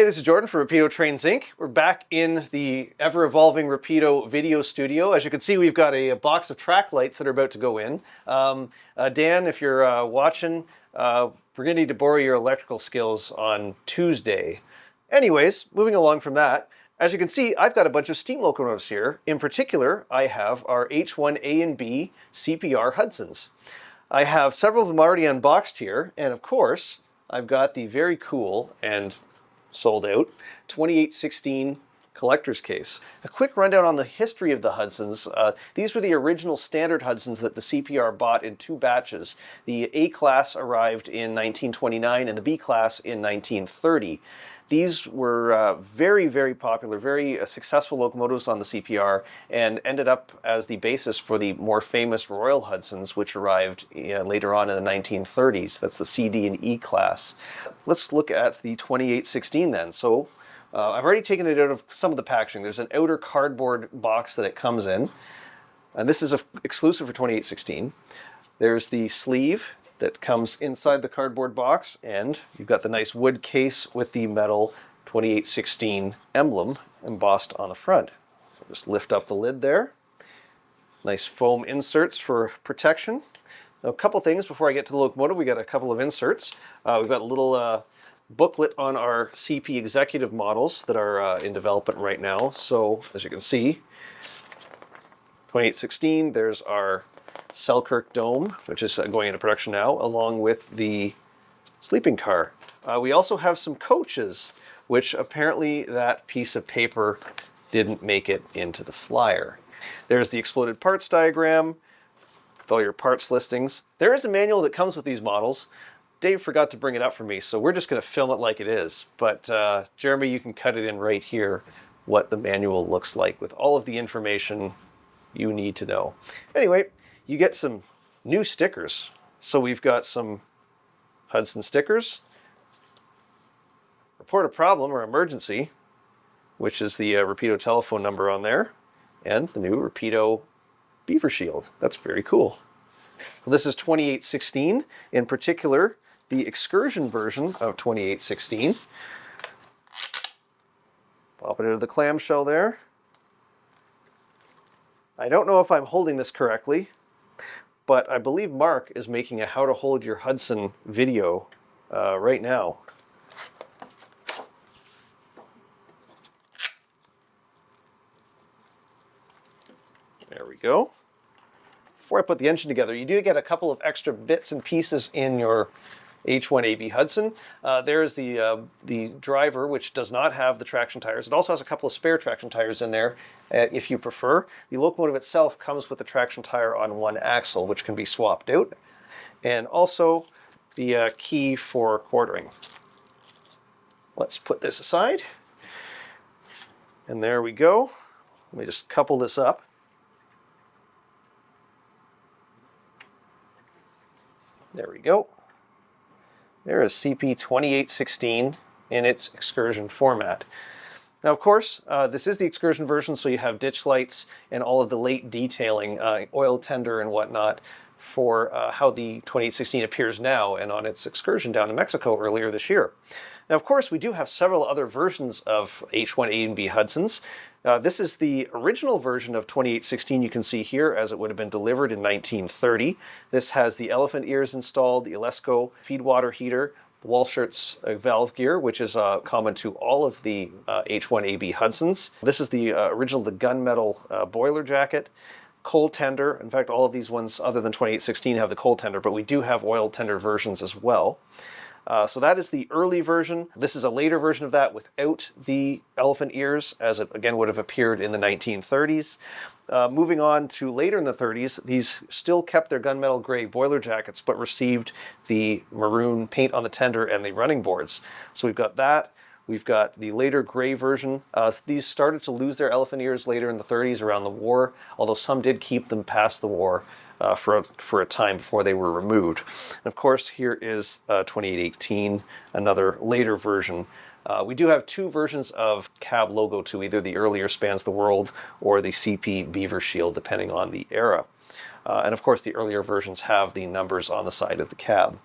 Hey, this is Jordan from Rapido Trains Inc. We're back in the ever-evolving Rapido video studio. As you can see, we've got a box of track lights that are about to go in. Dan, if you're watching, we're going to need to borrow your electrical skills on Tuesday. Anyways, moving along from that, as you can see, I've got a bunch of steam locomotives here. In particular, I have our H-1A and B CPR Hudsons. I have several of them already unboxed here, and of course, I've got the very cool and sold out 2816 collector's case. A quick rundown on the history of the Hudsons. These were the original standard Hudsons that the CPR bought in two batches. The A class arrived in 1929 and the B class in 1930. These were very, very popular, very successful locomotives on the CPR and ended up as the basis for the more famous Royal Hudsons, which arrived later on in the 1930s. That's the C, D, and E class. Let's look at the 2816 then. So I've already taken it out of some of the packaging. There's an outer cardboard box that it comes in, and this is exclusive for 2816. There's the sleeve that comes inside the cardboard box, and you've got the nice wood case with the metal 2816 emblem embossed on the front. So just lift up the lid there. Nice foam inserts for protection. Now, a couple things before I get to the locomotive. We got a couple of inserts. We've got a little booklet on our CP executive models that are in development right now. So as you can see, 2816, there's our Selkirk Dome, which is going into production now, along with the sleeping car. We also have some coaches, which apparently that piece of paper didn't make it into the flyer. There's the exploded parts diagram with all your parts listings. There is a manual that comes with these models. Dave forgot to bring it up for me, so we're just going to film it like it is. But Jeremy, you can cut it in right here what the manual looks like with all of the information you need to know. Anyway, you get some new stickers. So we've got some Hudson stickers. Report a problem or emergency, which is the Rapido telephone number on there, and the new Rapido beaver shield. That's very cool. So this is 2816, in particular, the excursion version of 2816. Pop it out of the clamshell there. I don't know if I'm holding this correctly, but I believe Mark is making a how to hold your Hudson video right now. There we go. Before I put the engine together, you do get a couple of extra bits and pieces in your H-1A Hudson. There's the driver, which does not have the traction tires. It also has a couple of spare traction tires in there, if you prefer. The locomotive itself comes with the traction tire on one axle, which can be swapped out, and also the key for quartering. Let's put this aside, and there we go. Let me just couple this up. There we go. There is CP 2816 in its excursion format. Now, of course, this is the excursion version, so you have ditch lights and all of the late detailing, oil tender and whatnot, for how the 2816 appears now and on its excursion down to Mexico earlier this year. Now, of course, we do have several other versions of H-1A and B Hudsons. This is the original version of 2816 you can see here as it would have been delivered in 1930. This has the elephant ears installed, the Alesco feed water heater, the Walschaerts valve gear, which is common to all of the H-1AB Hudsons. This is the original, the gunmetal boiler jacket, coal tender. In fact, all of these ones other than 2816 have the coal tender, but we do have oil tender versions as well. So that is the early version. This is a later version of that without the elephant ears, as it again would have appeared in the 1930s. Moving on to later in the 30s, these still kept their gunmetal gray boiler jackets, but received the maroon paint on the tender and the running boards. So we've got that. We've got the later gray version. These started to lose their elephant ears later in the 30s around the war, although some did keep them past the war for a time before they were removed. And of course, here is 2818, another later version. We do have two versions of cab logo too, either the earlier Spans the World or the CP Beaver Shield, depending on the era. And of course, the earlier versions have the numbers on the side of the cab.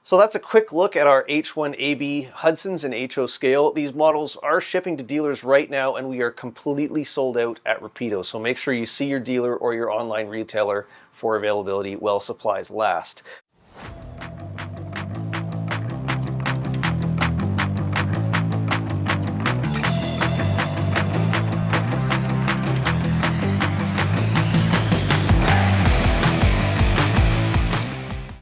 So that's a quick look at our H-1AB Hudsons in HO scale. These models are shipping to dealers right now, and we are completely sold out at Rapido. So make sure you see your dealer or your online retailer for availability while supplies last.